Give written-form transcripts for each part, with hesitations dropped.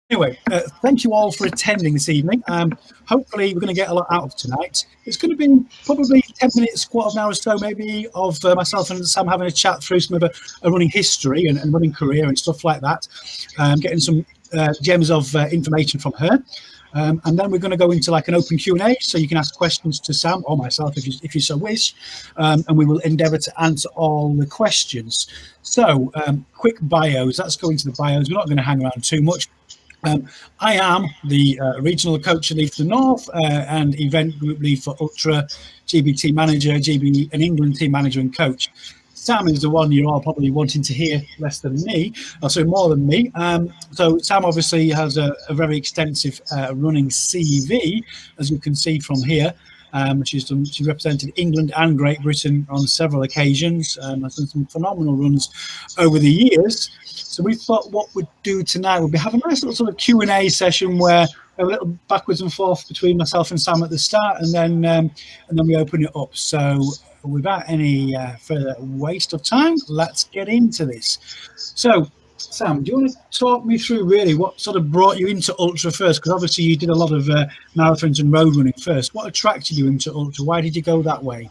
Anyway, thank you all for attending this evening. Hopefully, we're going to get a lot out of tonight. It's going to be probably 10 minutes, quarter of an hour or so, maybe, of myself and Sam having a chat through some of a running history and running career and stuff like that, getting some gems of information from her. And then we're going to go into like an open Q&A, so you can ask questions to Sam or myself if you so wish, and we will endeavour to answer all the questions. So, quick bios. Let's go into the bios. We're not going to hang around too much. I am the regional coach lead for the North and event group lead for Ultra, GB team manager, GB and England team manager and coach. Sam is the one you're all probably wanting to hear less than me, or so more than me. So Sam obviously has a very extensive running CV, as you can see from here. She's represented England and Great Britain on several occasions. Has done some phenomenal runs over the years. So we thought what we'd do tonight would be have a nice little sort of Q&A session where we have a little backwards and forth between myself and Sam at the start, and then we open it up. So without any further waste of time, let's get into this. So, Sam, do you want to talk me through really what sort of brought you into Ultra first? Because obviously you did a lot of marathons and road running first. What attracted you into Ultra? Why did you go that way?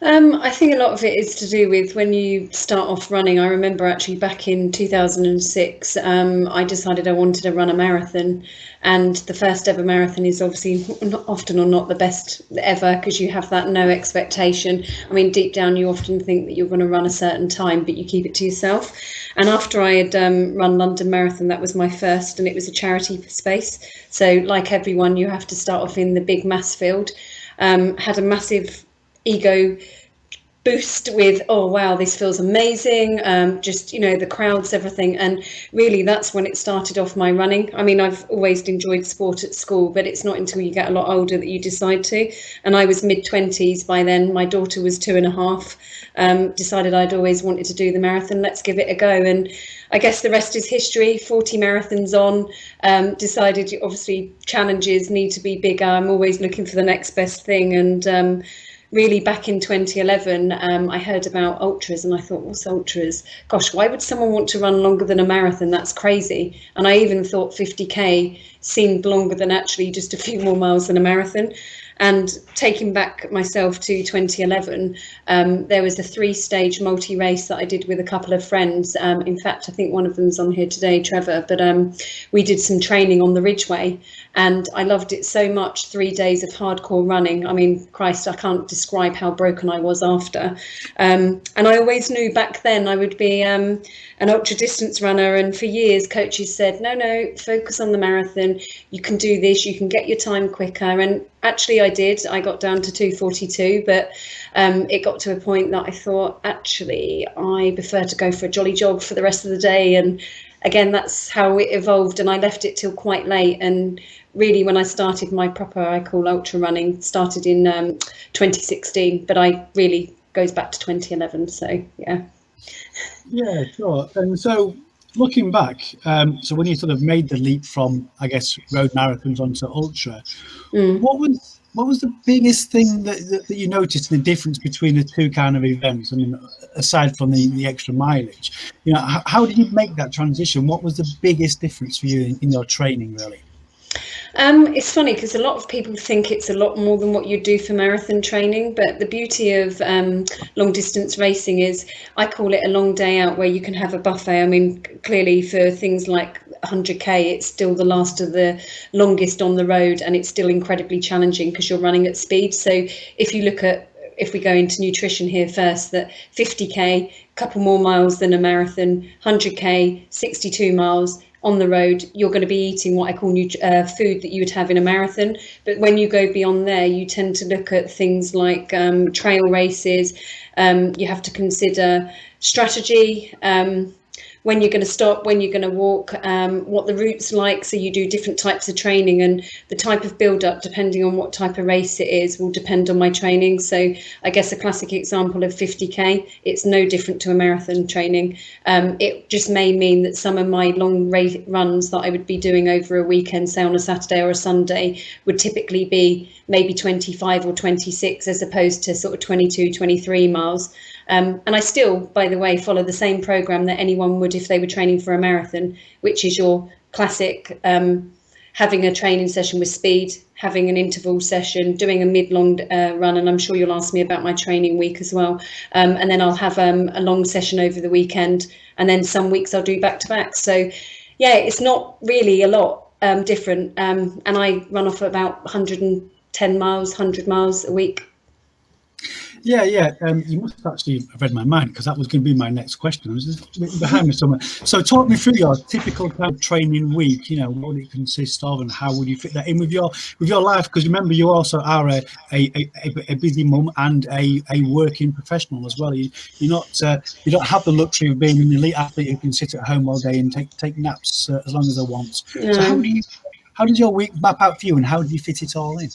I think a lot of it is to do with when you start off running. I remember actually back in 2006, I decided I wanted to run a marathon, and the first ever marathon is obviously not often or not the best ever, because you have that no expectation. I mean, deep down you often think that you're going to run a certain time, but you keep it to yourself. And after I had run London Marathon, that was my first, and it was a charity space. So like everyone, you have to start off in the big mass field. Had a massive ego boost with, oh wow, this feels amazing, just, you know, the crowds, everything. And really that's when it started off my running. I mean, I've always enjoyed sport at school, but it's not until you get a lot older that you decide to. And I was mid-20s by then. My daughter was 2.5. Decided I'd always wanted to do the marathon. Let's give it a go. And I guess the rest is history. 40 marathons on, decided obviously challenges need to be bigger. I'm always looking for the next best thing. And really back in 2011, I heard about ultras and I thought, what's ultras? Gosh, why would someone want to run longer than a marathon? That's crazy. And I even thought 50K seemed longer than actually just a few more miles than a marathon. And taking back myself to 2011, there was a 3-stage multi-race that I did with a couple of friends. In fact, I think one of them's on here today, Trevor, but we did some training on the Ridgeway and I loved it so much. 3 days of hardcore running. I mean, Christ, I can't describe how broken I was after. And I always knew back then I would be an ultra distance runner. And for years, coaches said, no, focus on the marathon. You can do this, you can get your time quicker. And actually I did. I got down to 2:42, but it got to a point that I thought, actually, I prefer to go for a jolly jog for the rest of the day. And again, that's how it evolved. And I left it till quite late. And really, when I started my proper, I call ultra running, started in 2016, but I really goes back to 2011. So, yeah. Yeah, sure. And so looking back, so when you sort of made the leap from, I guess, road marathons onto ultra, what was the biggest thing that you noticed, the difference between the two kind of events? I mean, aside from the extra mileage, you know, how did you make that transition? What was the biggest difference for you in your training, really? It's funny because a lot of people think it's a lot more than what you do for marathon training, but the beauty of long distance racing is I call it a long day out where you can have a buffet. I mean, clearly for things like 100K, it's still the last of the longest on the road, and it's still incredibly challenging because you're running at speed. So if you look at, if we go into nutrition here first, that 50K, couple more miles than a marathon, 100K, 62 miles, on the road, you're going to be eating what I call food that you would have in a marathon. But when you go beyond there, you tend to look at things like trail races. You have to consider strategy, when you're going to stop, when you're going to walk, what the route's like. So you do different types of training, and the type of build up, depending on what type of race it is, will depend on my training. So I guess a classic example of 50K, it's no different to a marathon training. It just may mean that some of my long runs that I would be doing over a weekend, say on a Saturday or a Sunday, would typically be maybe 25 or 26 as opposed to sort of 22, 23 miles. And I still, by the way, follow the same program that anyone would if they were training for a marathon, which is your classic, having a training session with speed, having an interval session, doing a mid-long run, and I'm sure you'll ask me about my training week as well. And then I'll have a long session over the weekend, and then some weeks I'll do back-to-back. So yeah, it's not really a lot different. And I run off about 110 miles, 100 miles a week. Yeah. You must actually have read my mind, because that was going to be my next question. I was just behind me somewhere. So talk me through your typical kind of training week. What would it consist of, and how would you fit that in with your life? Because remember, you also are a busy mum and a working professional as well. You're not you don't have the luxury of being an elite athlete who can sit at home all day and take naps as long as they want. No. So how does your week map out for you, and how do you fit it all in?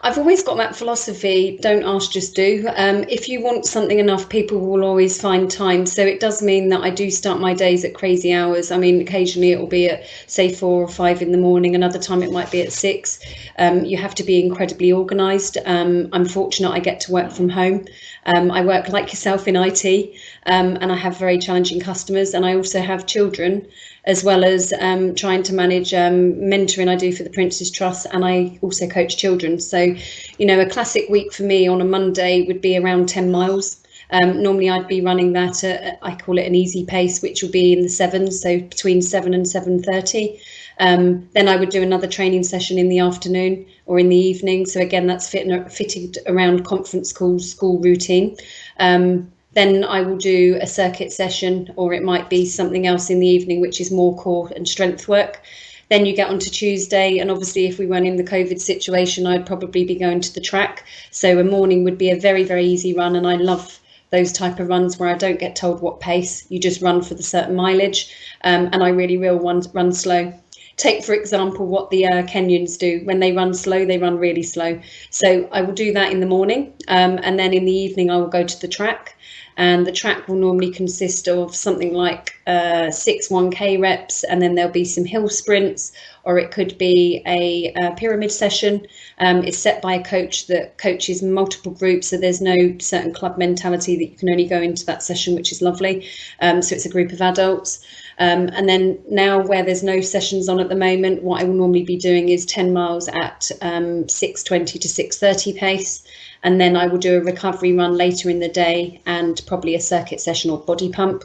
I've always got that philosophy, don't ask, just do. If you want something enough, people will always find time. So it does mean that I do start my days at crazy hours. I mean, occasionally it will be at, say, 4 or 5 in the morning. Another time it might be at 6. You have to be incredibly organised. I'm fortunate I get to work from home. I work like yourself in IT, and I have very challenging customers, and I also have children, as well as trying to manage mentoring I do for the Prince's Trust, and I also coach children. So, a classic week for me on a Monday would be around 10 miles. Normally I'd be running that at, I call it an easy pace, which will be in the 7s, so between 7 and 7:30. Then I would do another training session in the afternoon or in the evening. So again, that's fitted around conference calls, school routine. Then I will do a circuit session, or it might be something else in the evening, which is more core and strength work. Then you get on to Tuesday, and obviously if we weren't in the COVID situation, I'd probably be going to the track. So a morning would be a very, very easy run, and I love those type of runs where I don't get told what pace, you just run for the certain mileage, and I really will run slow. Take, for example, what the Kenyans do. When they run slow, they run really slow. So I will do that in the morning, and then in the evening I will go to the track. And the track will normally consist of something like 6 1K reps, and then there'll be some hill sprints, or it could be a pyramid session. It's set by a coach that coaches multiple groups, so there's no certain club mentality that you can only go into that session, which is lovely. So it's a group of adults. And then now, where there's no sessions on at the moment, what I will normally be doing is 10 miles at 6:20 to 6:30 pace. And then I will do a recovery run later in the day, and probably a circuit session or body pump.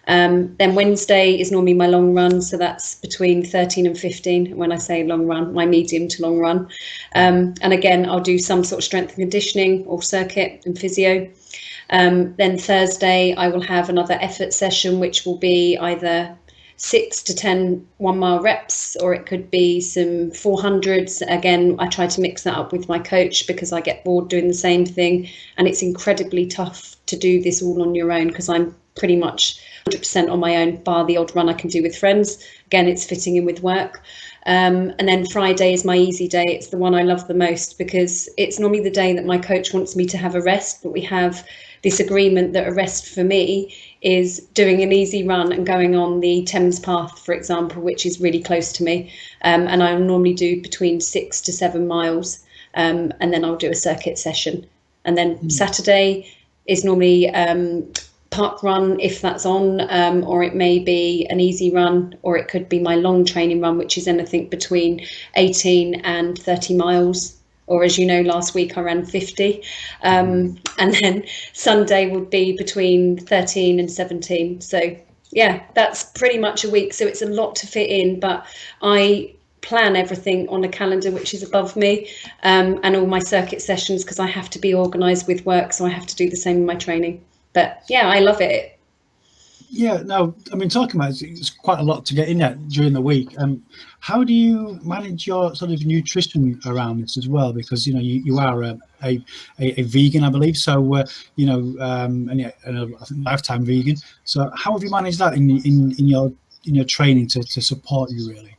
Then Wednesday is normally my long run, so that's between 13 and 15. When I say long run, my medium to long run. And again, I'll do some sort of strength and conditioning or circuit and physio. Then Thursday, I will have another effort session, which will be either 6 to 10 1-mile reps, or it could be some 400s. Again, I try to mix that up with my coach, because I get bored doing the same thing, and it's incredibly tough to do this all on your own, because I'm pretty much 100% on my own, bar the odd run I can do with friends. Again, it's fitting in with work. And then Friday is my easy day. It's the one I love the most, because it's normally the day that my coach wants me to have a rest, but we have this agreement that a rest for me is doing an easy run and going on the Thames Path, for example, which is really close to me. And I normally do between 6 to 7 miles, and then I'll do a circuit session. And then Saturday is normally park run, if that's on, or it may be an easy run, or it could be my long training run, which is anything between 18 and 30 miles. Or, as you know, last week I ran 50. And then Sunday would be between 13 and 17. So yeah, that's pretty much a week. So it's a lot to fit in, but I plan everything on a calendar which is above me, and all my circuit sessions, because I have to be organised with work, so I have to do the same in my training. But yeah, I love it. Yeah, no, I mean, talking about it's quite a lot to get in at during the week. How do you manage your sort of nutrition around this as well? Because you are a vegan, I believe. So and I think lifetime vegan. So how have you managed that in your training to support you really?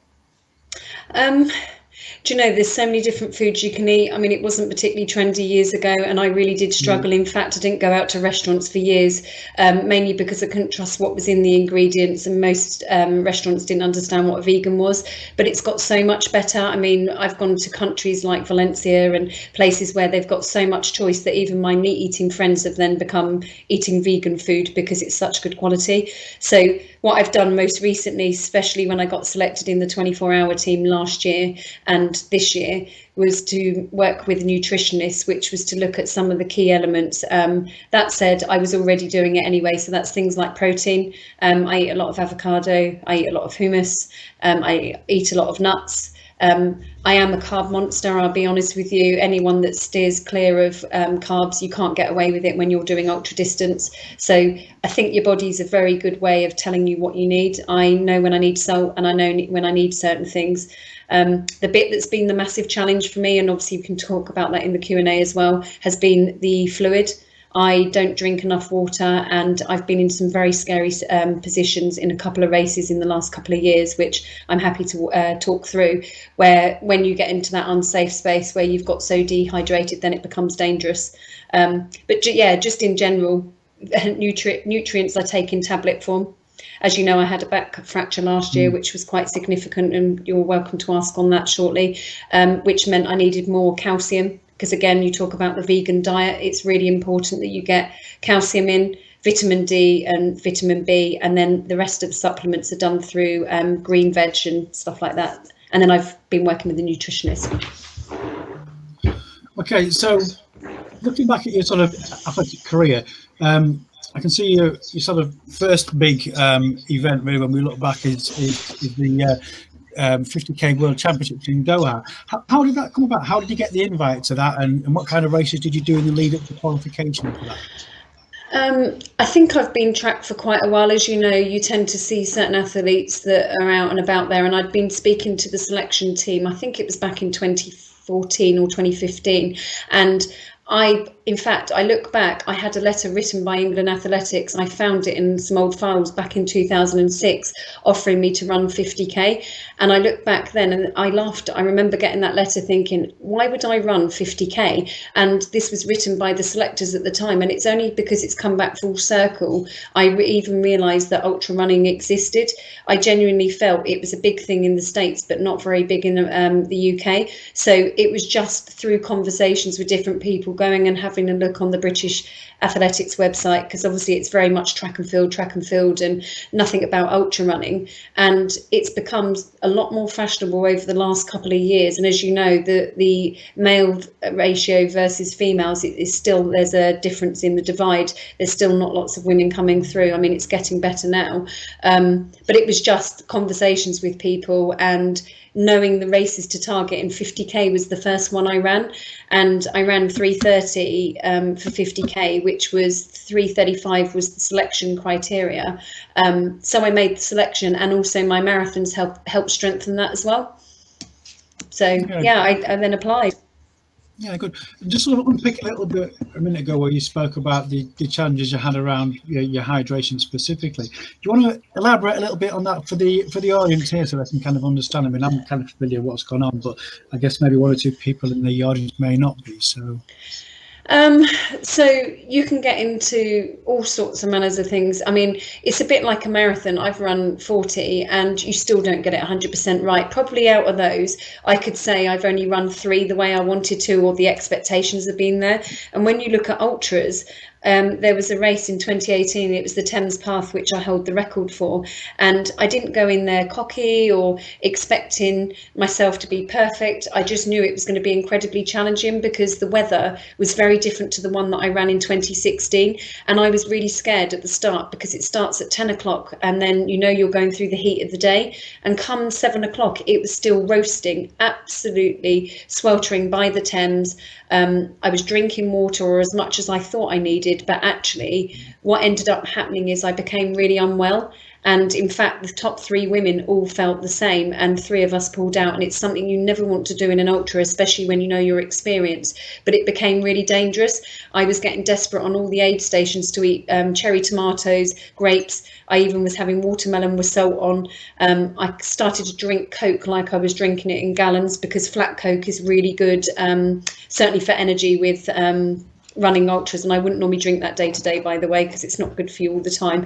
Do you know, there's so many different foods you can eat. I mean, it wasn't particularly trendy years ago, and I really did struggle. In fact, I didn't go out to restaurants for years, mainly because I couldn't trust what was in the ingredients, and most restaurants didn't understand what a vegan was. But it's got so much better. I mean, I've gone to countries like Valencia and places where they've got so much choice that even my meat-eating friends have then become eating vegan food because it's such good quality. So what I've done most recently, especially when I got selected in the 24-hour team last year and this year, was to work with nutritionists, which was to look at some of the key elements. That said, I was already doing it anyway. So that's things like protein. I eat a lot of avocado. I eat a lot of hummus. I eat a lot of nuts. I am a carb monster, I'll be honest with you. Anyone that steers clear of carbs, you can't get away with it when you're doing ultra distance. So I think your body's a very good way of telling you what you need. I know when I need salt, and I know when I need certain things. The bit that's been the massive challenge for me, and obviously we can talk about that in the Q&A as well, has been the fluid. I don't drink enough water, and I've been in some very scary positions in a couple of races in the last couple of years, which I'm happy to talk through, where when you get into that unsafe space where you've got so dehydrated, then it becomes dangerous. But yeah, just in general, nutrients I take in tablet form. As you know, I had a back fracture last year, which was quite significant, and you're welcome to ask on that shortly, which meant I needed more calcium. Because again, you talk about the vegan diet, it's really important that you get calcium in, vitamin D and vitamin B, and then the rest of the supplements are done through green veg and stuff like that. And then I've been working with a nutritionist. Okay, so looking back at your sort of athletic career, I can see your sort of first big event, really, when we look back, is the 50k World Championships in Doha. How did that come about? How did you get the invite to that, and what kind of races did you do in the lead up to qualification for that? I think I've been tracked for quite a while. As you know, you tend to see certain athletes that are out and about there, and I'd been speaking to the selection team, I think it was back in 2014 or 2015, and in fact, I look back, I had a letter written by England Athletics. I found it in some old files back in 2006, offering me to run 50k. And I look back then and I laughed. I remember getting that letter thinking, why would I run 50k? And this was written by the selectors at the time. And it's only because it's come back full circle, I even realised that ultra running existed. I genuinely felt it was a big thing in the States, but not very big in the UK. So it was just through conversations with different people, going and having a look on the British Athletics website, because obviously it's very much track and field and nothing about ultra running, and it's become a lot more fashionable over the last couple of years. And as you know, the male ratio versus females is still, there's a difference in the divide. There's still not lots of women coming through. I mean, it's getting better now, but it was just conversations with people and knowing the races to target. And 50k was the first one I ran, and I ran 3:30 for 50k, which was 3:35 was the selection criteria. So I made the selection, and also my marathons helped strengthen that as well. So yeah, I then applied. Yeah, good. And just sort of unpick a little bit a minute ago where you spoke about the challenges you had around your hydration specifically. Do you want to elaborate a little bit on that for the audience here, so they can kind of understand? I mean, I'm kind of familiar with what's gone on, but I guess maybe one or two people in the audience may not be. So you can get into all sorts of manners of things. I mean, it's a bit like a marathon. I've run 40 and you still don't get it 100% right. Probably out of those, I could say I've only run 3 the way I wanted to, or the expectations have been there. And when you look at ultras, there was a race in 2018, it was the Thames Path, which I hold the record for, and I didn't go in there cocky or expecting myself to be perfect. I just knew it was going to be incredibly challenging because the weather was very different to the one that I ran in 2016, and I was really scared at the start because it starts at 10 o'clock and then you're going through the heat of the day, and come 7 o'clock it was still roasting, absolutely sweltering by the Thames. I was drinking water, or as much as I thought I needed, but actually what ended up happening is I became really unwell, And in fact, the top 3 women all felt the same, and 3 of us pulled out. And it's something you never want to do in an ultra, especially when you know your experience. But it became really dangerous. I was getting desperate on all the aid stations to eat cherry tomatoes, grapes. I even was having watermelon with salt on. I started to drink Coke like I was drinking it in gallons, because flat Coke is really good, certainly for energy with running ultras. And I wouldn't normally drink that day to day, by the way, because it's not good for you all the time.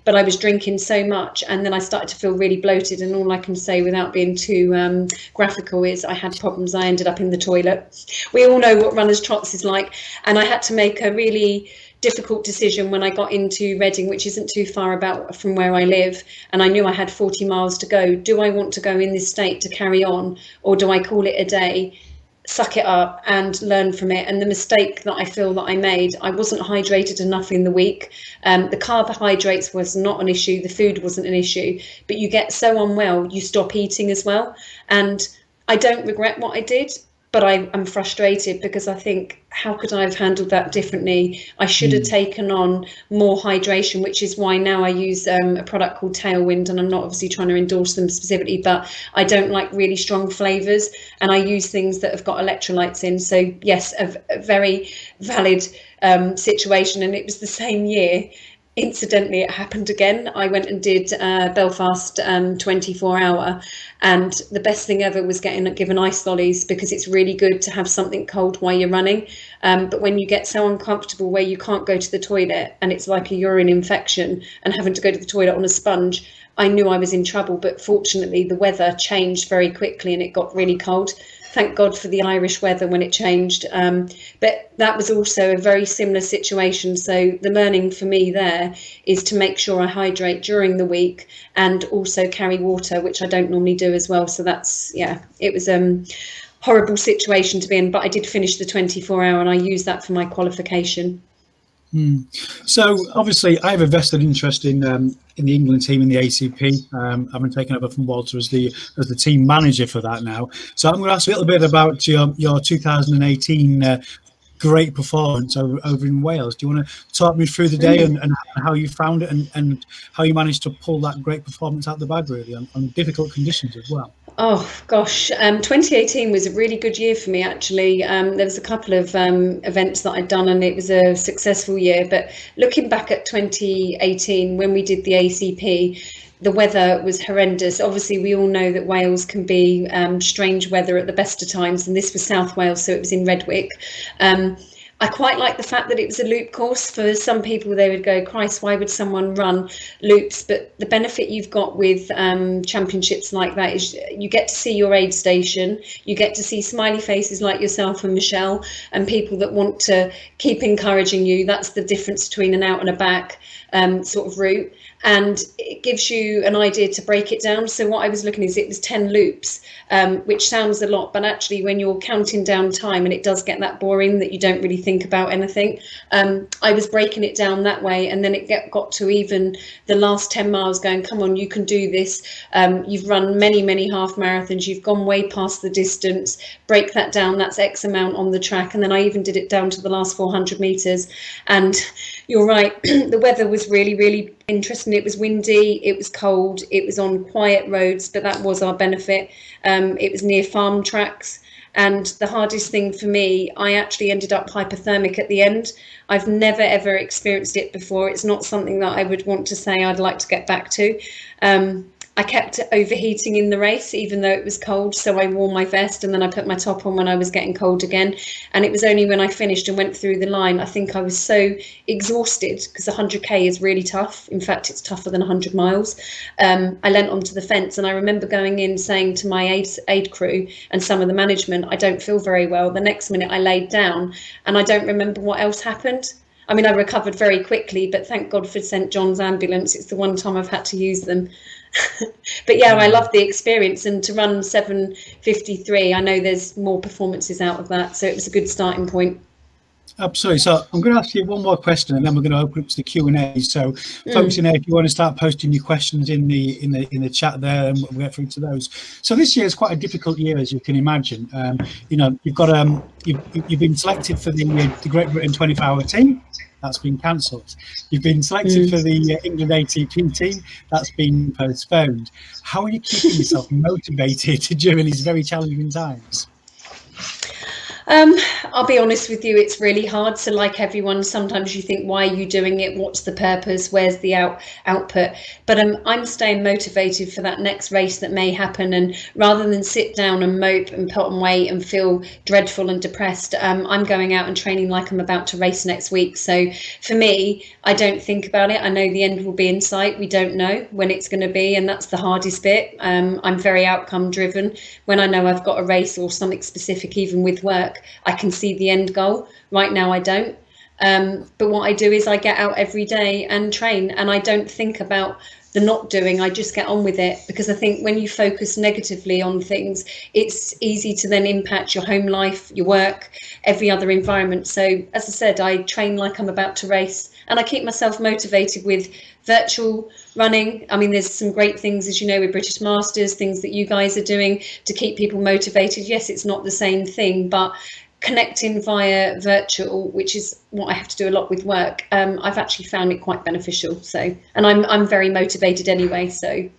But I was drinking so much, and then I started to feel really bloated. And all I can say, without being too graphical, is I had problems. I ended up in the toilet. We all know what runner's trots is like. And I had to make a really difficult decision when I got into Reading, which isn't too far about from where I live, and I knew I had 40 miles to go. Do I want to go in this state to carry on, or do I call it a day, suck it up and learn from it? And the mistake that I feel that I made, I wasn't hydrated enough in the week. The carbohydrates was not an issue, the food wasn't an issue, but you get so unwell, you stop eating as well. And I don't regret what I did, but I'm frustrated, because I think, how could I have handled that differently? I should have taken on more hydration, which is why now I use a product called Tailwind, and I'm not obviously trying to endorse them specifically, but I don't like really strong flavours, and I use things that have got electrolytes in. So yes, a very valid situation. And it was the same year. Incidentally, it happened again. I went and did Belfast 24-hour, and the best thing ever was getting given ice lollies, because it's really good to have something cold while you're running. But when you get so uncomfortable where you can't go to the toilet, and it's like a urine infection, and having to go to the toilet on a sponge, I knew I was in trouble. But fortunately, the weather changed very quickly, and it got really cold. Thank God for the Irish weather when it changed. But that was also a very similar situation. So the learning for me there is to make sure I hydrate during the week, and also carry water, which I don't normally do as well. So that's, yeah, it was horrible situation to be in, but I did finish the 24-hour, and I used that for my qualification. So obviously I have a vested interest in the England team in the ACP. I've been taken over from Walter as the team manager for that now. So I'm going to ask a little bit about your 2018 great performance over in Wales. Do you want to talk me through the day and how you found it, and how you managed to pull that great performance out the bag, really, on difficult conditions as well? Oh gosh, 2018 was a really good year for me, actually. There was a couple of events that I'd done, and it was a successful year. But looking back at 2018, when we did the ACP, the weather was horrendous. Obviously, we all know that Wales can be strange weather at the best of times, and this was South Wales, so it was in Redwick. I quite like the fact that it was a loop course. For some people, they would go, Christ, why would someone run loops? But the benefit you've got with championships like that is you get to see your aid station, you get to see smiley faces like yourself and Michelle, and people that want to keep encouraging you. That's the difference between an out and a back sort of route. And it gives you an idea to break it down. So what I was looking is, it was 10 loops, which sounds a lot, but actually when you're counting down time, and it does get that boring that you don't really think about anything, I was breaking it down that way. And then it got to even the last 10 miles going, come on, you can do this. You've run many half marathons. You've gone way past the distance. Break that down. That's X amount on the track. And then I even did it down to the last 400 meters. And you're right, the weather was really interesting. It was windy, it was cold, it was on quiet roads, but that was our benefit. It was near farm tracks. And the hardest thing for me, I actually ended up hypothermic at the end. I've never ever experienced it before. It's not something that I would want to say I'd like to get back to. I kept overheating in the race, even though it was cold. So I wore my vest, and then I put my top on when I was getting cold again. And it was only when I finished and went through the line, I think I was so exhausted, because 100K is really tough. In fact, it's tougher than 100 miles. I leant onto the fence, and I remember going in saying to my aid crew and some of the management, I don't feel very well. The next minute I laid down, and I don't remember what else happened. I mean, I recovered very quickly, but thank God for St. John's ambulance. It's the one time I've had to use them. But yeah, I love the experience, and to run 7:53, I know there's more performances out of that, so it was a good starting point. Absolutely. So I'm going to ask you one more question, and then we're going to open up to the Q&A. So folks in there, if you want to start posting your questions in the chat there, and we'll get through to those. So this year is quite a difficult year, as you can imagine. You know, you've got you've been selected for the Great Britain 24-hour team. That's been cancelled. You've been selected for the England ATP team. That's been postponed. How are you keeping yourself motivated during these very challenging times? I'll be honest with you, it's really hard. So like everyone, sometimes you think, why are you doing it? What's the purpose? Where's the output? But I'm staying motivated for that next race that may happen. And rather than sit down and mope and put on weight and feel dreadful and depressed, I'm going out and training like I'm about to race next week. So for me, I don't think about it. I know the end will be in sight. We don't know when it's going to be. And that's the hardest bit. I'm very outcome driven. When I know I've got a race or something specific, even with work, I can see the end goal. Right now I don't. But what I do is I get out every day and train, and I don't think about the not doing. I just get on with it, because I think when you focus negatively on things, it's easy to then impact your home life, your work, every other environment. So as I said, I train like I'm about to race, and I keep myself motivated with virtual running. I mean, there's some great things, as you know, with British Masters, things that you guys are doing to keep people motivated. Yes, it's not the same thing, but connecting via virtual, which is what I have to do a lot with work, I've actually found it quite beneficial. So, and I'm very motivated anyway. So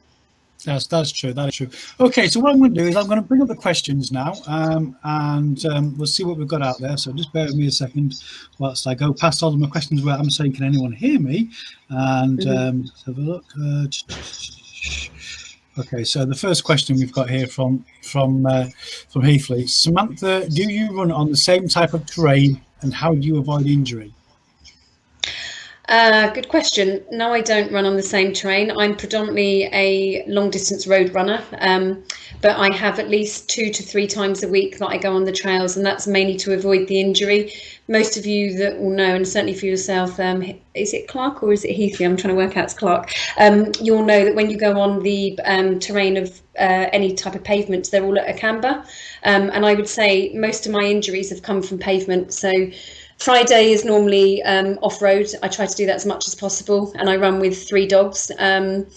that's true. That is true. Okay, so what I'm going to do is I'm going to bring up the questions now, and we'll see what we've got out there. So just bear with me a second whilst I go past all of my questions where I'm saying, can anyone hear me? And let's have a look. Okay, so the first question we've got here from Heathley. Samantha, do you run on the same type of terrain, and how do you avoid injury? Good question. No, I don't run on the same terrain. I'm predominantly a long distance road runner, but I have at least 2 to 3 times a week that I go on the trails, and that's mainly to avoid the injury. Most of you that will know, and certainly for yourself, is it Clark or is it Heathley? I'm trying to work out it's Clark. You'll know that when you go on the terrain of any type of pavement, they're all at a camber. And I would say most of my injuries have come from pavement. So Friday is normally off-road. I try to do that as much as possible, and I run with 3 dogs. And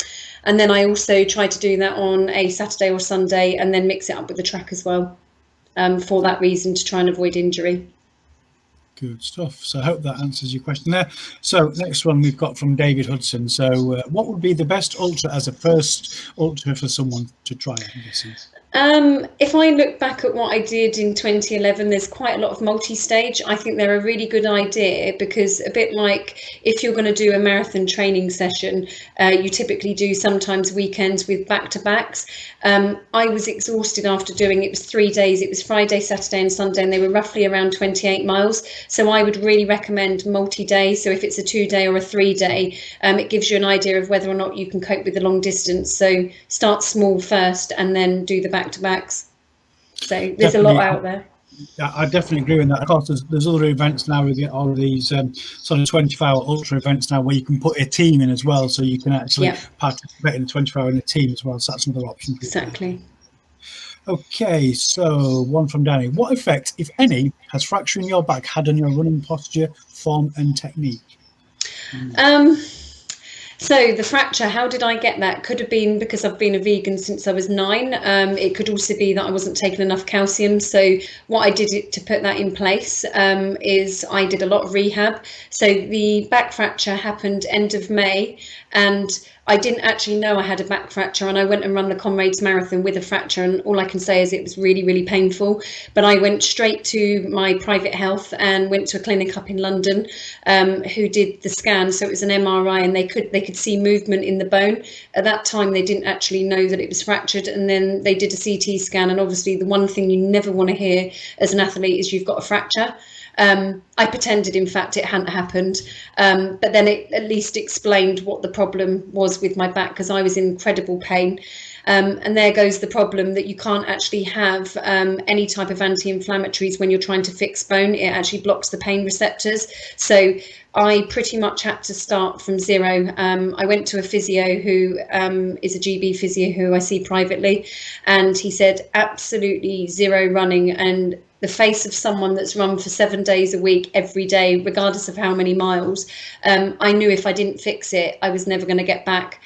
then I also try to do that on a Saturday or Sunday, and then mix it up with the track as well, for that reason, to try and avoid injury. Good stuff. So I hope that answers your question there. So next one we've got from David Hudson. So what would be the best ultra as a first ultra for someone to try, I'm guessing? If I look back at what I did in 2011, there's quite a lot of multi-stage. I think they're a really good idea, because a bit like if you're going to do a marathon training session, you typically do sometimes weekends with back-to-backs. I was exhausted after doing it. Was 3 days. It was Friday, Saturday and Sunday, and they were roughly around 28 miles. So I would really recommend multi-day. So if it's a 2-day or a 3-day, it gives you an idea of whether or not you can cope with the long distance. So start small first and then do the back-to-backs. So there's a lot out there. Yeah, I definitely agree with that. Of course, there's other events now with all of these sort of 24-hour ultra events now, where you can put a team in as well, so you can actually participate in the 24-hour in a team as well. So that's another option. Exactly. Okay, so one from Danny. What effect, if any, has fracturing your back had on your running posture, form and technique? So the fracture, how did I get that? Could have been because I've been a vegan since I was 9. It could also be that I wasn't taking enough calcium. So what I did to put that in place is I did a lot of rehab. So the back fracture happened end of May, and I didn't actually know I had a back fracture, and I went and ran the Comrades Marathon with a fracture, and all I can say is it was really, really painful. But I went straight to my private health and went to a clinic up in London who did the scan. So it was an MRI, and they could see movement in the bone. At that time, they didn't actually know that it was fractured, and then they did a CT scan, and obviously the one thing you never want to hear as an athlete is you've got a fracture. I pretended, in fact, it hadn't happened, but then it at least explained what the problem was with my back, because I was in incredible pain. And there goes the problem, that you can't actually have any type of anti-inflammatories when you're trying to fix bone. It actually blocks the pain receptors. So I pretty much had to start from zero. I went to a physio who is a GB physio who I see privately, and he said absolutely zero running. And the face of someone that's run for 7 days a week, every day, regardless of how many miles, I knew if I didn't fix it, I was never going to get back.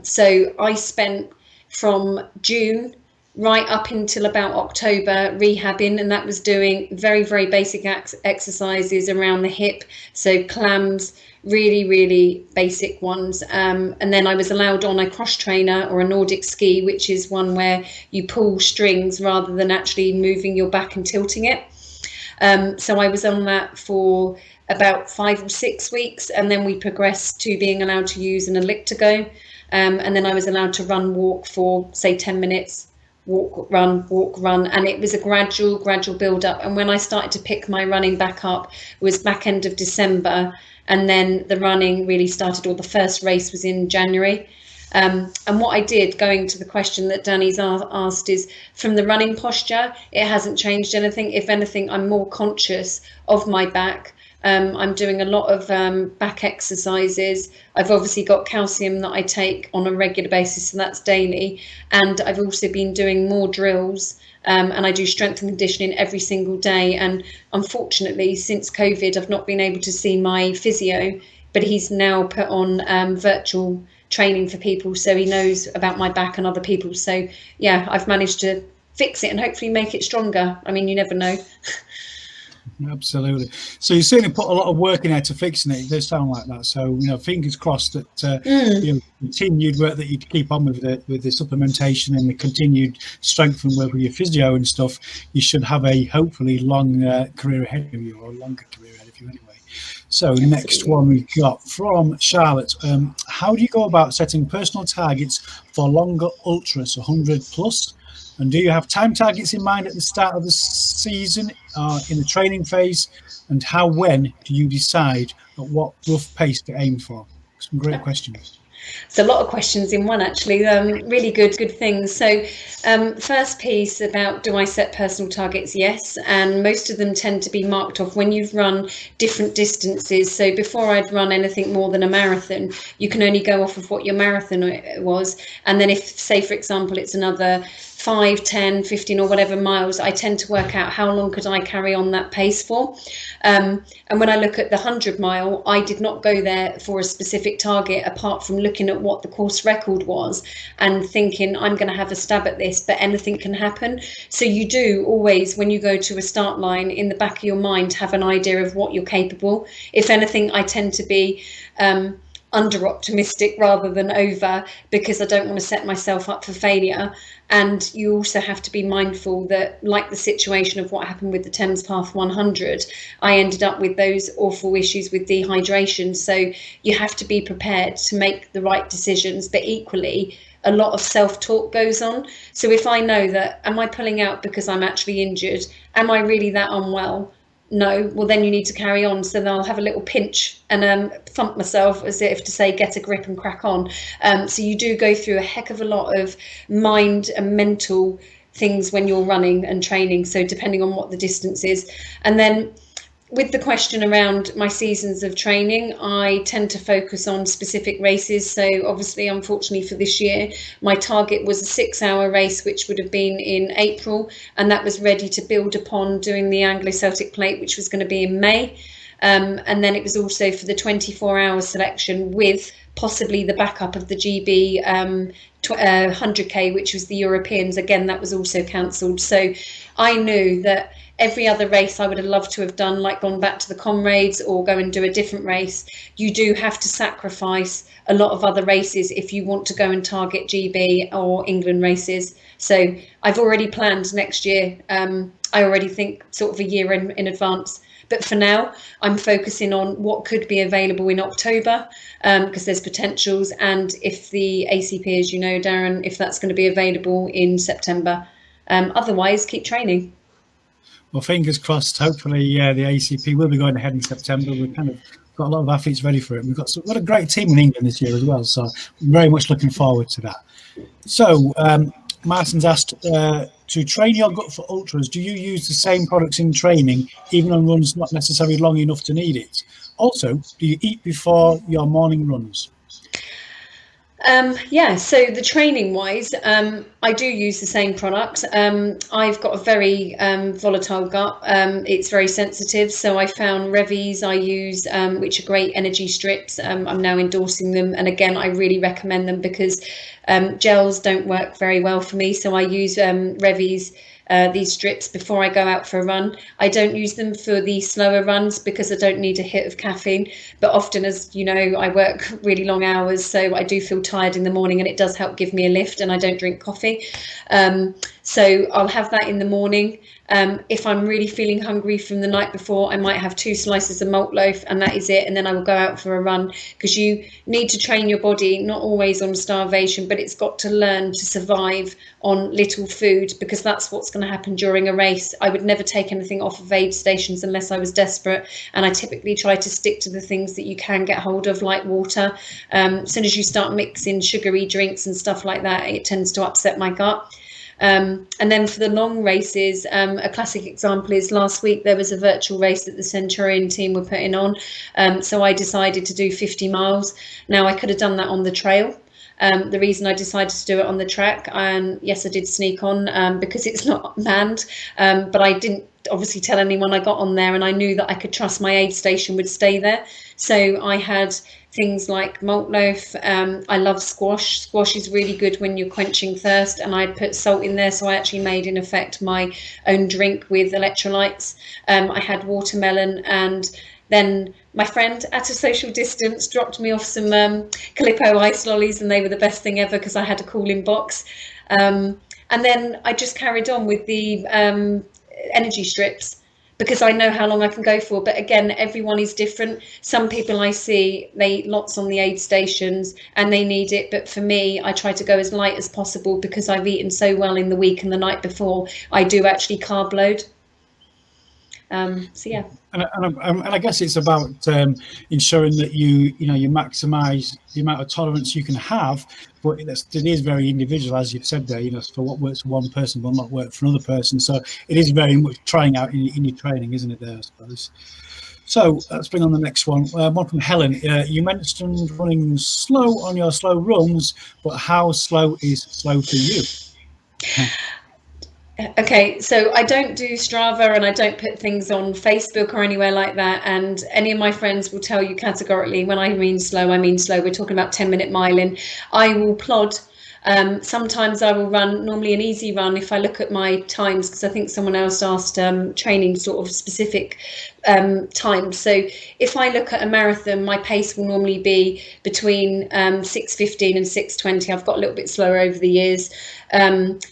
So I spent from June right up until about October, rehabbing, and that was doing very, very basic exercises around the hip, so clams, really, really basic ones. And then I was allowed on a cross trainer or a Nordic ski, which is one where you pull strings rather than actually moving your back and tilting it. So I was on that for about 5 or 6 weeks, and then we progressed to being allowed to use an elliptigo. And then I was allowed to run, walk for, say, 10 minutes, walk, run. And it was a gradual build up. And when I started to pick my running back up, it was back end of December. And then the running really started, or the first race was in January. And what I did, going to the question that Danny's asked, is from the running posture, it hasn't changed anything. If anything, I'm more conscious of my back. I'm doing a lot of back exercises. I've obviously got calcium that I take on a regular basis, so that's daily. And I've also been doing more drills, and I do strength and conditioning every single day. And unfortunately, since COVID, I've not been able to see my physio, but he's now put on virtual training for people, so he knows about my back and other people. So yeah, I've managed to fix it and hopefully make it stronger. I mean, you never know. Absolutely. So you certainly put a lot of work in there to fixing it. It does sound like that. So, you know, fingers crossed that you know, continued work that you keep on with the supplementation and the continued strength and work with your physio and stuff. You should have a hopefully long career ahead of you, or a longer career ahead of you anyway. So next one we've got from Charlotte. How do you go about setting personal targets for longer ultras, 100 plus? And do you have time targets in mind at the start of the season, in the training phase? And when do you decide at what rough pace to aim for? Some great questions. It's a lot of questions in one, actually. Really good things. So first piece about, do I set personal targets? Yes. And most of them tend to be marked off when you've run different distances. So before I'd run anything more than a marathon, you can only go off of what your marathon was. And then if, say, for example, it's another 5, 10, 15 or whatever miles, I tend to work out how long could I carry on that pace for. And when I look at the 100 mile, I did not go there for a specific target apart from looking at what the course record was and thinking I'm going to have a stab at this, but anything can happen. So you do always, when you go to a start line, in the back of your mind have an idea of what you're capable. If anything, I tend to be under optimistic rather than over, because I don't want to set myself up for failure. And you also have to be mindful that, like the situation of what happened with the Thames Path 100, I ended up with those awful issues with dehydration. So you have to be prepared to make the right decisions, but equally a lot of self-talk goes on. So if I know that, am I pulling out because I'm actually injured? Am I really that unwell? No, well then you need to carry on. So then I'll have a little pinch and thump myself as if to say, get a grip and crack on. So you do go through a heck of a lot of mind and mental things when you're running and training. So depending on what the distance is. And then with the question around my seasons of training, I tend to focus on specific races. So obviously, unfortunately for this year, my target was a 6-hour race, which would have been in April. And that was ready to build upon doing the Anglo-Celtic Plate, which was going to be in May. And then it was also for the 24-hour selection with possibly the backup of the GB 100K, which was the Europeans. Again, that was also cancelled. So I knew that every other race I would have loved to have done, like gone back to the Comrades or go and do a different race, you do have to sacrifice a lot of other races if you want to go and target GB or England races. So I've already planned next year. I already think sort of a year in advance. But for now, I'm focusing on what could be available in October, because there's potentials. And if the ACP, as you know, Darren, if that's going to be available in September. Otherwise, keep training. Well, fingers crossed. Hopefully, the ACP will be going ahead in September. We've kind of got a lot of athletes ready for it. We've got what a great team in England this year as well. So I'm very much looking forward to that. So Martin's asked, to train your gut for ultras, do you use the same products in training, even on runs not necessarily long enough to need it? Also, do you eat before your morning runs? Yeah, so the training wise, I do use the same product. I've got a very volatile gut. It's very sensitive. So I found Revies I use, which are great energy strips. I'm now endorsing them. And again, I really recommend them because gels don't work very well for me. So I use Revies. These strips before I go out for a run. I don't use them for the slower runs because I don't need a hit of caffeine. But often, as you know, I work really long hours, so I do feel tired in the morning, and it does help give me a lift. And I don't drink coffee, so I'll have that in the morning. If I'm really feeling hungry from the night before, I might have 2 slices of malt loaf, and that is it. And then I will go out for a run, because you need to train your body, not always on starvation, but it's got to learn to survive on little food, because that's what's going to happen during a race. I would never take anything off of aid stations unless I was desperate, and I typically try to stick to the things that you can get hold of, like water. As soon as you start mixing sugary drinks and stuff like that, it tends to upset my gut. And then for the long races, a classic example is last week there was a virtual race that the Centurion team were putting on. So I decided to do 50 miles. Now, I could have done that on the trail. The reason I decided to do it on the track, and yes, I did sneak on because it's not manned, but I didn't obviously tell anyone I got on there, and I knew that I could trust my aid station would stay there. So I had things like malt loaf. I love squash. Squash is really good when you're quenching thirst, and I'd put salt in there, so I actually made, in effect, my own drink with electrolytes. I had watermelon, and then my friend, at a social distance, dropped me off some Calippo ice lollies, and they were the best thing ever because I had a cooling box. And then I just carried on with the energy strips, because I know how long I can go for. But again, everyone is different. Some people I see, they eat lots on the aid stations and they need it. But for me, I try to go as light as possible, because I've eaten so well in the week and the night before. I do actually carb load. So yeah. And I guess it's about ensuring that you maximise the amount of tolerance you can have, but it is very individual, as you've said there. For what works for one person will not work for another person. So it is very much trying out in your training, isn't it? There, I suppose. So let's bring on the next one. One from Helen. You mentioned running slow on your slow runs, but how slow is slow for you? Okay, so I don't do Strava, and I don't put things on Facebook or anywhere like that. And any of my friends will tell you categorically, when I mean slow, I mean slow. We're talking about 10-minute miling. I will plod. Sometimes I will run, normally an easy run, if I look at my times, because I think someone else asked training sort of specific times. So if I look at a marathon, my pace will normally be between 6:15 and 6:20. I've got a little bit slower over the years.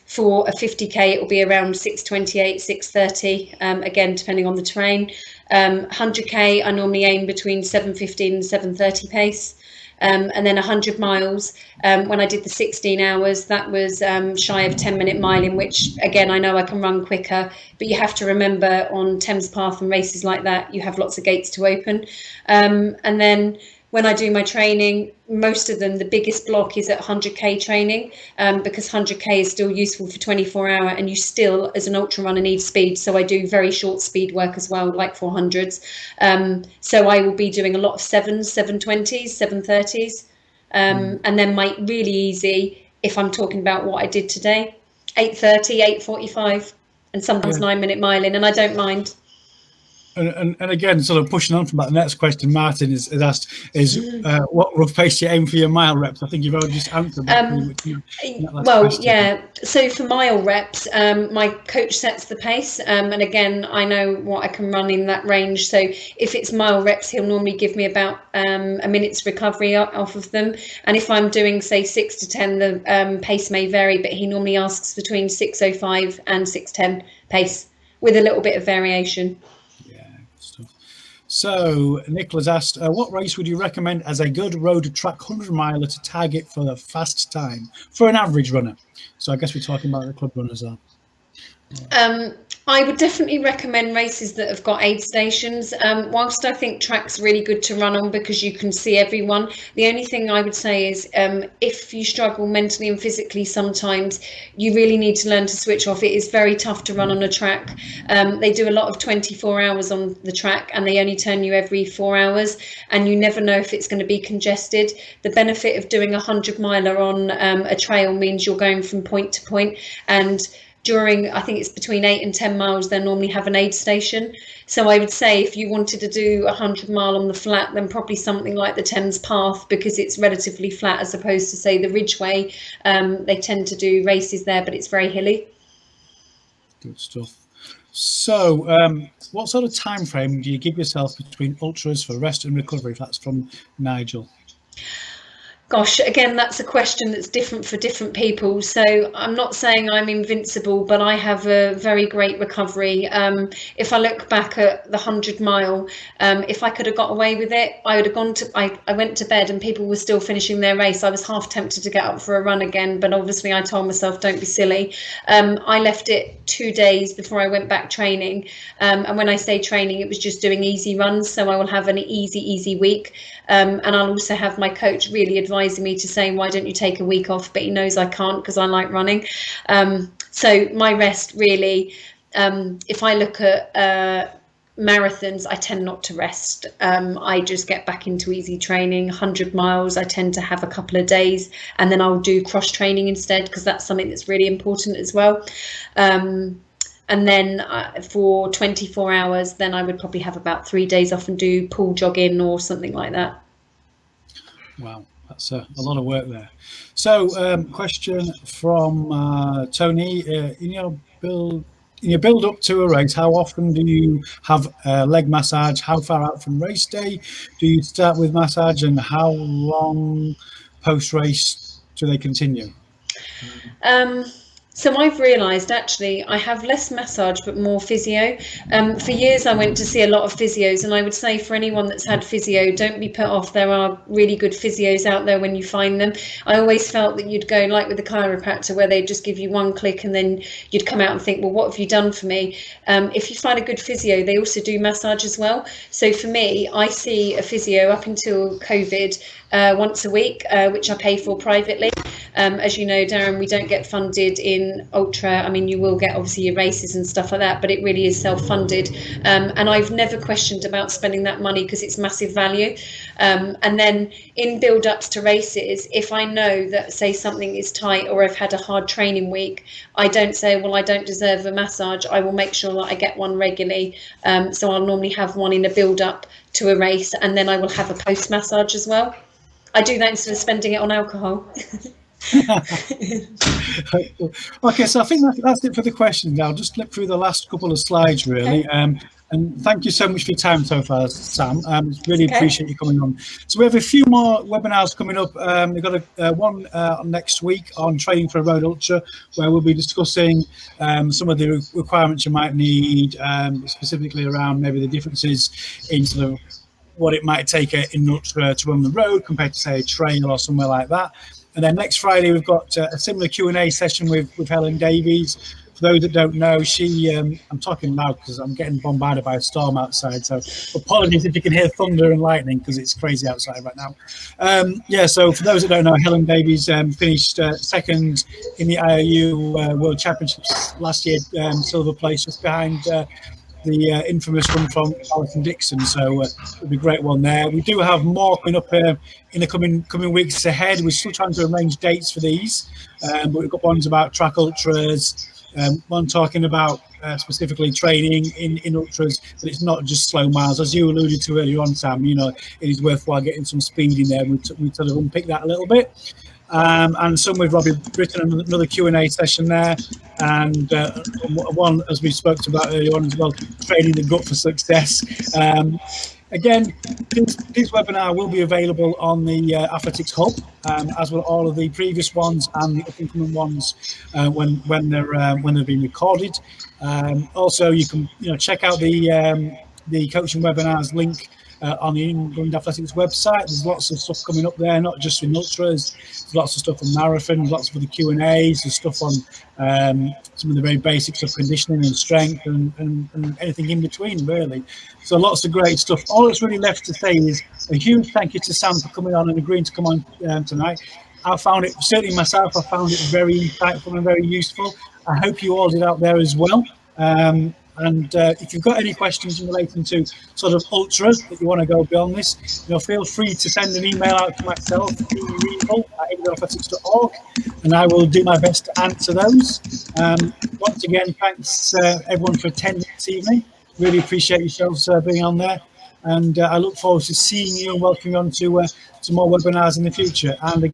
For a 50k, it will be around 6:28, 6:30, again, depending on the terrain. 100k, I normally aim between 7:15 and 7:30 pace. And then 100 miles, when I did the 16 hours, that was shy of 10-minute miling, which, again, I know I can run quicker, but you have to remember, on Thames Path and races like that, you have lots of gates to open. And then when I do my training, most of them, the biggest block is at 100k training, because 100k is still useful for 24-hour, and you still, as an ultra runner, need speed. So I do very short speed work as well, like 400s. So I will be doing a lot of 720s, 730s, and then my really easy, if I'm talking about what I did today, 8:30, 8:45, and sometimes 9-minute miling, and I don't mind. And again, sort of pushing on from that, the next question Martin is asked is what rough pace you aim for your mile reps? I think you've already just answered that. Well, question. Yeah. So for mile reps, my coach sets the pace, and again, I know what I can run in that range. So if it's mile reps, he'll normally give me about a minute's recovery off of them. And if I'm doing, say, 6 to 10, the pace may vary, but he normally asks between 6:05 and 6:10 pace, with a little bit of variation. So Nicola's asked, what race would you recommend as a good road track 100-miler to target for the fast time for an average runner? So I guess we're talking about the club runners there. I would definitely recommend races that have got aid stations. Whilst I think track's really good to run on because you can see everyone, the only thing I would say is if you struggle mentally and physically sometimes, you really need to learn to switch off. It is very tough to run on a track. They do a lot of 24 hours on the track and they only turn you every 4 hours, and you never know if it's going to be congested. The benefit of doing 100-miler on a trail means you're going from point to point, and during, I think it's between 8 and 10 miles, they normally have an aid station. So I would say if you wanted to do 100-mile on the flat, then probably something like the Thames Path, because it's relatively flat as opposed to, say, the Ridgeway. They tend to do races there, but it's very hilly. Good stuff. So what sort of time frame do you give yourself between ultras for rest and recovery? That's from Nigel. Gosh, again, that's a question that's different for different people. So I'm not saying I'm invincible, but I have a very great recovery. If I look back at the 100-mile, if I could have got away with it, I would have gone to, I went to bed and people were still finishing their race. I was half tempted to get up for a run again, but obviously I told myself, don't be silly. I left it 2 days before I went back training. And when I say training, it was just doing easy runs. So I will have an easy week. And I'll also have my coach really advising me to say, why don't you take a week off? But he knows I can't because I like running. So my rest really, if I look at marathons, I tend not to rest. I just get back into easy training. 100 miles, I tend to have a couple of days, and then I'll do cross training instead, because that's something that's really important as well. And then for 24 hours, then I would probably have about 3 days off and do pool jogging or something like that. Wow, that's a lot of work there. So question from Tony, in your build up to a race, how often do you have leg massage? How far out from race day do you start with massage, and how long post race do they continue? So I've realised actually I have less massage but more physio. For years I went to see a lot of physios, and I would say for anyone that's had physio, don't be put off. There are really good physios out there when you find them. I always felt that you'd go like with the chiropractor, where they'd just give you one click and then you'd come out and think, well, what have you done for me? If you find a good physio, they also do massage as well. So for me, I see a physio up until COVID once a week, which I pay for privately. As you know, Darren, we don't get funded in ultra. I mean, you will get obviously your races and stuff like that, but it really is self-funded. And I've never questioned about spending that money because it's massive value. And then in build-ups to races, if I know that, say, something is tight or I've had a hard training week, I don't say, well, I don't deserve a massage. I will make sure that I get one regularly. So I'll normally have one in a build-up to a race, and then I will have a post-massage as well. I do that instead of spending it on alcohol. Okay, so I think that's it for the questions now. I'll just flip through the last couple of slides, really. Okay. And thank you so much for your time so far, Sam. Really appreciate you coming on. So we have a few more webinars coming up. We've got one next week on training for a road ultra, where we'll be discussing some of the requirements you might need, specifically around maybe the differences in sort of what it might take in ultra to run the road compared to, say, a trail or somewhere like that. And then next Friday, we've got a similar Q&A session with Helen Davies. For those that don't know, I'm talking loud because I'm getting bombarded by a storm outside. So apologies if you can hear thunder and lightning, because it's crazy outside right now. So for those that don't know, Helen Davies finished second in the IOU World Championships last year, silver place, just behind the infamous one from Alison Dixon. So it'll be a great one there. We do have more coming up in the coming weeks ahead. We're still trying to arrange dates for these, but we've got ones about track ultras, one talking about specifically training in ultras, but it's not just slow miles. As you alluded to earlier on, Sam, it is worthwhile getting some speed in there. We sort of unpick that a little bit. And some with Robbie Britton, another Q&A session there, and one, as we spoke about earlier on as well, training the gut for success. Again, this webinar will be available on the Athletics Hub, as will all of the previous ones and the up-and-coming ones when they've been recorded. Also, you can check out the coaching webinars link on the England Athletics website. There's lots of stuff coming up there, not just in ultras. There's lots of stuff on marathon, lots of the Q&As. There's stuff on some of the very basics of conditioning and strength and anything in between, really. So lots of great stuff. All that's really left to say is a huge thank you to Sam for coming on and agreeing to come on tonight. I found it, certainly myself, I found it very insightful and very useful. I hope you all did out there as well. And if you've got any questions in relation to sort of ultras that you want to go beyond this, feel free to send an email out to myself, @englandathletics.org, and I will do my best to answer those. Once again, thanks everyone for attending this evening. Really appreciate yourselves being on there, and I look forward to seeing you and welcoming you on to more webinars in the future. And